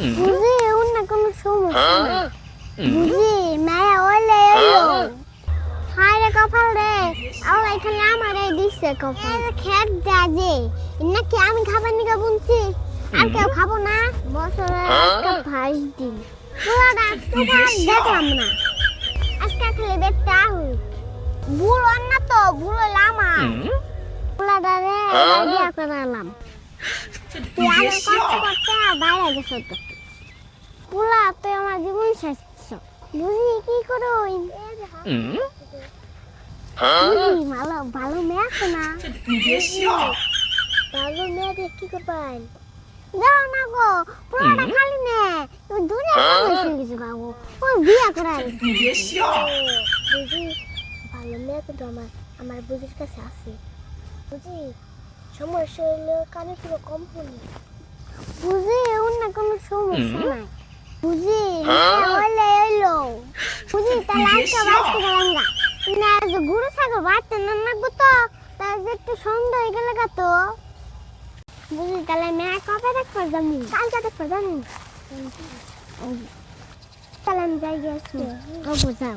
বুঝি অন্য কোনো সমস্যা নাই বুঝি মায়া ওলে এলো হায় রে কপাল রে আল্লাহ খালি আমারে দিছে কপাল খেত দাজে নাকি আমি খাবার নিকা বুনছি আর কেউ খাবো না বছরে একটা ভাই দিন পুরাটা তোমার দেখলাম না আজকে খালি দেখতে আহু ভুল না তো ভুল লামা পুরাটা রে বিয়া করালাম তুই আগে কষ্ট করতে বাইরে গেছো তো পুলা তুই আমার জীবন শেষ বুঝি কি করো বুঝি ভালো ভালো মেয়ে আছে না ভালো মেয়ে কি করবেন যাও না গো পুরাটা খালি নে তুমি দুনিয়া হয়েছে কিছু বাবু ওই বিয়া করাই বুঝি ভালো মেয়ে কিন্তু আমার বুঝির কাছে আছে বুঝি সমস্যা হলে কানে পুরো কম হলি বুঝি অন্য কোনো সমস্যা নাই বুঝি ওলে এলো বুঝি তাহলে আজকে বাড়তে গেলাম না না যে গুরু ছাগল বাড়তে না গো তো তাই একটু সন্ধ্যা হয়ে গেলে তো বুঝি তাহলে মেয়ে কবে দেখতে যাবি কালকে দেখতে যাবি তাহলে আমি যাই গেছি ও বুঝাও